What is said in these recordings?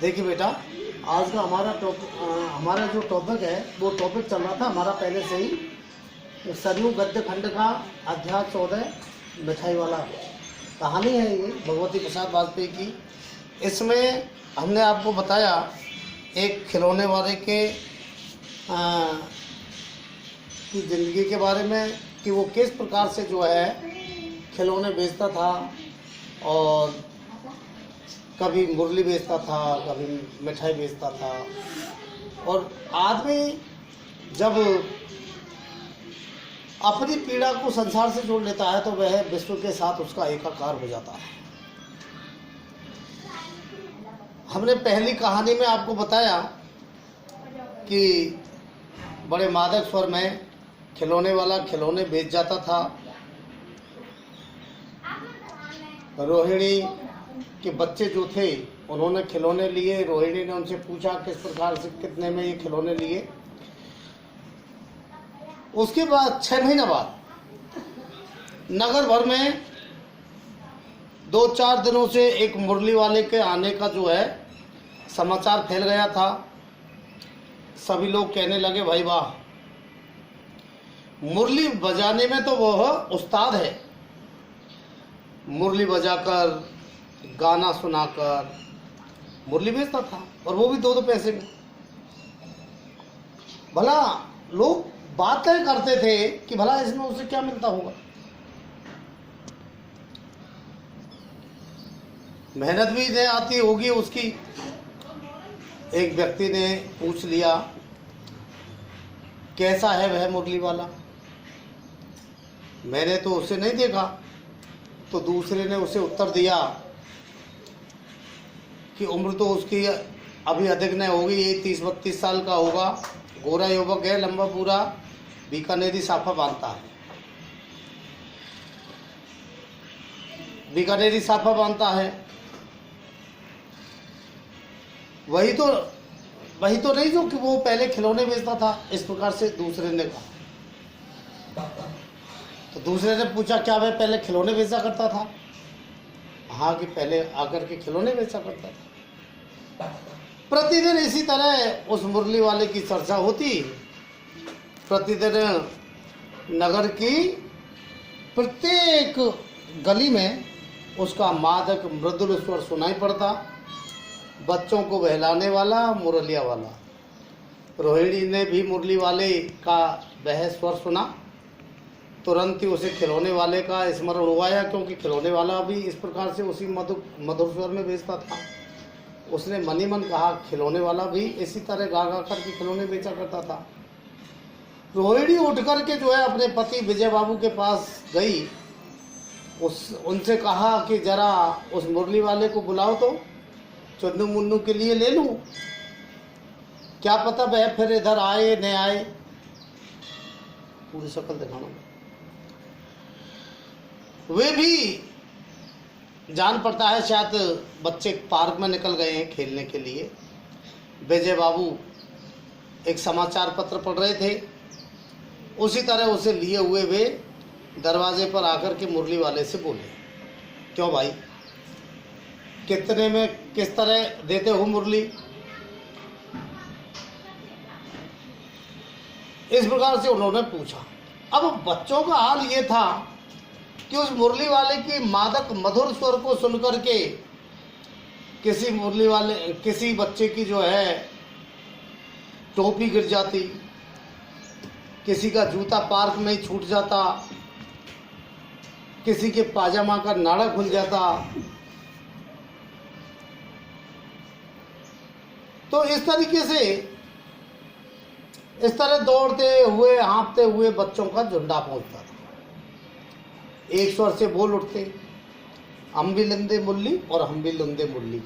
देखिए बेटा, आज का हमारा जो टॉपिक है वो टॉपिक चल रहा था हमारा पहले से ही, सरयू गद्य खंड का अध्याय 14 मिठाई वाला कहानी है ये भगवती प्रसाद वाजपेयी की। इसमें हमने आपको बताया एक खिलौने वाले के की ज़िंदगी के बारे में कि वो किस प्रकार से जो है खिलौने बेचता था और कभी मुरली बेचता था, कभी मिठाई बेचता था। और आदमी जब अपनी पीड़ा को संसार से जोड़ लेता है तो वह विश्व के साथ उसका एकाकार हो जाता है। हमने पहली कहानी में आपको बताया कि बड़े मादक स्वर में खिलौने वाला खिलौने बेच जाता था। रोहिणी के बच्चे जो थे उन्होंने खिलौने लिए। रोहिणी ने उनसे पूछा किस प्रकार से कितने में ये खिलौने लिए। उसके बाद 6 महीने बाद नगर भर में 2-4 दिनों से एक मुरली वाले के आने का जो है समाचार फैल गया था। सभी लोग कहने लगे भाई वाह, मुरली बजाने में तो वह उस्ताद है। मुरली बजाकर गाना सुनाकर मुरली बेचता था और वो भी 2-2 पैसे में। भला लोग बातें करते थे कि भला इसमें उसे क्या मिलता होगा। मेहनत भी नहीं आती होगी उसकी। एक व्यक्ति ने पूछ लिया कैसा है वह मुरली वाला, मैंने तो उसे नहीं देखा। तो दूसरे ने उसे उत्तर दिया कि उम्र तो उसकी अभी अधिक नहीं होगी, ये 30-32 साल का होगा। गोरा युवक है, लंबा पूरा, बीकानेरी साफा बांधता है। बीकानेरी साफा बांधता है। वही तो नहीं जो कि वो पहले खिलौने बेचता था। इस प्रकार से दूसरे ने कहा। तो दूसरे ने पूछा क्या वह पहले खिलौने बेचा करता था। हाँ कि पहले आकर के खिलौने बेचा करता था। प्रतिदिन इसी तरह उस मुरली वाले की चर्चा होती। प्रतिदिन नगर की प्रत्येक गली में उसका मादक मृदुल स्वर सुनाई पड़ता। बच्चों को बहलाने वाला मुरलिया वाला। रोहिणी ने भी मुरली वाले का वह स्वर सुना। तुरंत ही उसे खिलौने वाले का स्मरण हुआ, क्योंकि खिलौने वाला भी इस प्रकार से उसी मधुर स्वर में बेचता था। उसने मन ही मन कहा खिलौने वाला भी इसी तरह गा गा कर के खिलौने बेचा करता था। रोहिणी उठ कर के जो है अपने पति विजय बाबू के पास गई। उनसे कहा कि जरा उस मुरली वाले को बुलाओ तो चुन्नू मुन्नू के लिए ले लूं। क्या पता वह फिर इधर आए न आए। पूरी शक्ल दिखाना। वे भी जान पड़ता है शायद बच्चे पार्क में निकल गए हैं खेलने के लिए। विजय बाबू एक समाचार पत्र पढ़ रहे थे। उसी तरह उसे लिए हुए वे दरवाजे पर आकर के मुरली वाले से बोले, क्यों भाई, कितने में किस तरह देते हो मुरली। इस प्रकार से उन्होंने पूछा। अब बच्चों का हाल ये था कि उस मुरली वाले की मादक मधुर स्वर को सुनकर के किसी बच्चे की जो है टोपी गिर जाती, किसी का जूता पार्क में ही छूट जाता, किसी के पाजामा का नाड़ा खुल जाता। तो इस तरीके से इस तरह दौड़ते हुए हाँफते हुए बच्चों का झुंडा पहुंचता था। एक स्वर से बोल उठते, हम भी लंदे मुरली और हम भी लंदे मुरली।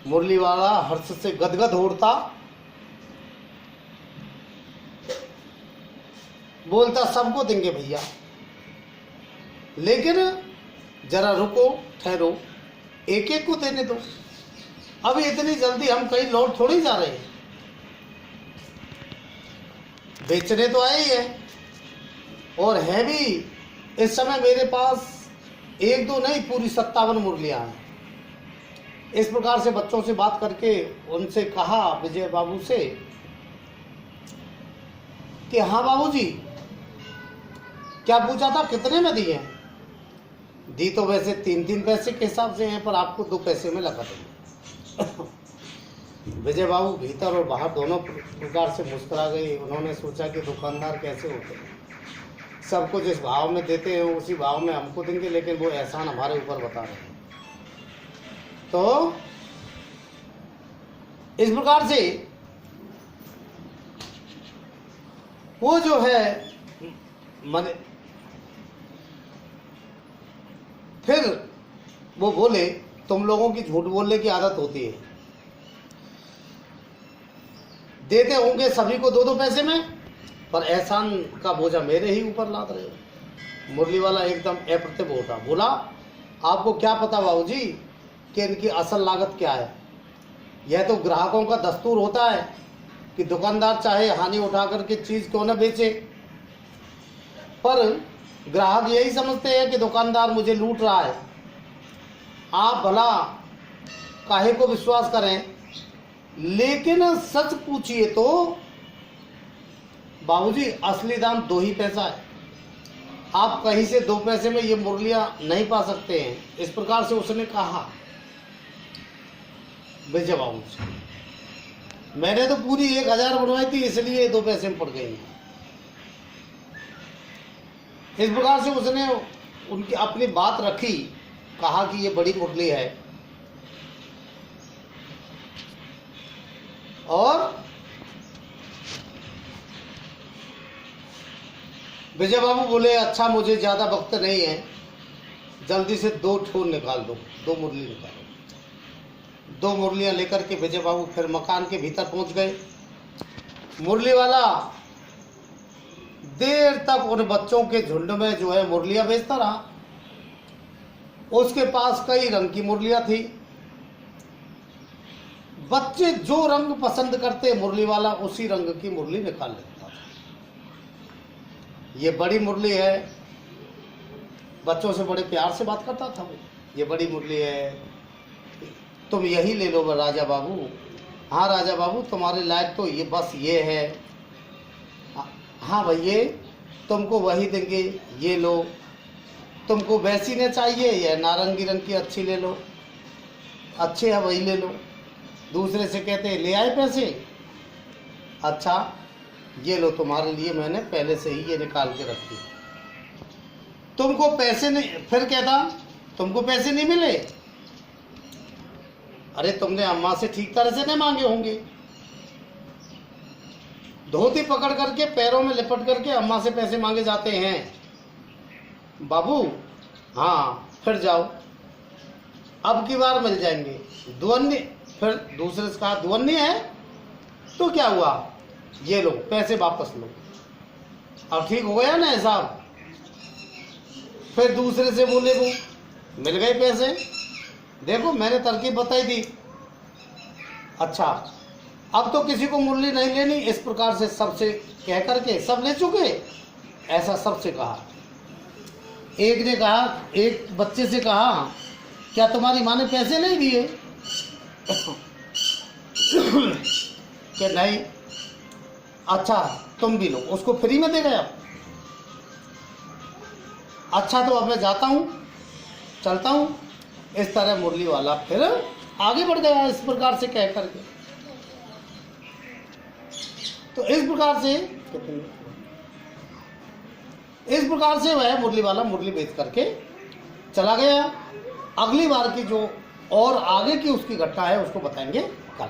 मुरली वाला हर्ष से गदगद उठता, बोलता सबको देंगे भैया, लेकिन जरा रुको, ठहरो, एक एक को देने दो। अभी इतनी जल्दी हम कहीं लौट थोड़ी जा रहे हैं, बेचने तो आए ही है। और है भी इस समय मेरे पास 1-2 नहीं, पूरी 57 मुरलियाँ हैं। इस प्रकार से बच्चों से बात करके उनसे कहा विजय बाबू से कि हाँ बाबूजी, क्या पूछा था, कितने में दिए? दी तो वैसे 3-3 पैसे के हिसाब से हैं, पर आपको 2 पैसे में लगा देंगे। विजय बाबू भीतर और बाहर दोनों प्रकार से मुस्कुरा गए। उन्होंने सोचा कि दुकानदार कैसे होते हैं, सबको जिस भाव में देते हैं उसी भाव में हमको देंगे, लेकिन वो एहसान हमारे ऊपर बता रहे हैं। तो इस प्रकार से वो जो है फिर वो बोले, तुम लोगों की झूठ बोलने की आदत होती है, देते होंगे सभी को 2-2 पैसे में, पर एहसान का बोझा मेरे ही ऊपर लाद रहे हो। मुरली वाला एकदम अप्रतिभ उठा, बोला आपको क्या पता बाबूजी कि इनकी असल लागत क्या है? यह तो ग्राहकों का दस्तूर होता है कि दुकानदार चाहे हानि उठा करके चीज़ क्यों न बेचे, पर ग्राहक यही समझते हैं कि दुकानदार मुझे लूट रहा है। आप भला काहे को विश्वास करें, लेकिन सच पूछिए तो बाबूजी असली दाम 2 ही पैसा है। आप कहीं से 2 पैसे में ये मुरलियां नहीं पा सकते हैं। इस प्रकार से उसने कहा विजय बाबू से। मैंने तो पूरी 1000 बनवाई थी, इसलिए 2 पैसे में पड़ गई। इस प्रकार से उसने उनकी अपनी बात रखी, कहा कि ये बड़ी मुरली है। और विजय बाबू बोले अच्छा मुझे ज़्यादा वक्त नहीं है, जल्दी से 2 ठोन निकाल दो, 2 मुरली निकालो। 2 मुरलियाँ लेकर के विजय बाबू फिर मकान के भीतर पहुंच गए। मुरली वाला देर तक उन बच्चों के झुंड में जो है मुरलियाँ बेचता रहा। उसके पास कई रंग की मुरलियाँ थी। बच्चे जो रंग पसंद करते मुरली वाला उसी रंग की मुरली निकाल लेता था। ये बड़ी मुरली है, बच्चों से बड़े प्यार से बात करता था वो। ये बड़ी मुरली है, तुम यही ले लो राजा बाबू। हाँ राजा बाबू, तुम्हारे लायक तो ये बस ये है। हाँ भैया, तुमको वही देंगे, ये लो। तुमको वैसी न चाहिए या नारंगी रंग की अच्छी ले लो, अच्छे है वही ले लो। दूसरे से कहते ले आए पैसे, अच्छा ये लो तुम्हारे लिए मैंने पहले से ही ये निकाल के रखी। तुमको पैसे नहीं, फिर कहता तुमको पैसे नहीं मिले। अरे तुमने अम्मा से ठीक तरह से नहीं मांगे होंगे। धोती पकड़ करके पैरों में लिपट करके अम्मा से पैसे मांगे जाते हैं बाबू। हाँ फिर जाओ, अब की बार मिल जाएंगे। दुअन्नी, फिर दूसरे से कहा दुअन्नी है तो क्या हुआ, ये लो पैसे वापस लो। अब ठीक हो गया ना हिसाब। फिर दूसरे से बोले वो मिल गए पैसे, देखो मैंने तरकीब बताई थी। अच्छा अब तो किसी को मुरली नहीं लेनी। इस प्रकार से सबसे कह करके सब ले चुके, ऐसा सबसे कहा। एक ने कहा, एक बच्चे से कहा क्या तुम्हारी माँ ने पैसे नहीं दिए? कि नहीं। अच्छा तुम भी लो, उसको फ्री में दे गया। अच्छा तो अब मैं जाता हूँ, चलता हूँ। इस तरह मुरली वाला फिर आगे बढ़ गया इस प्रकार से कह करके। तो इस प्रकार से वह मुरली वाला मुरली बेच करके चला गया। अगली बार की जो और आगे की उसकी घटना है उसको बताएंगे कल।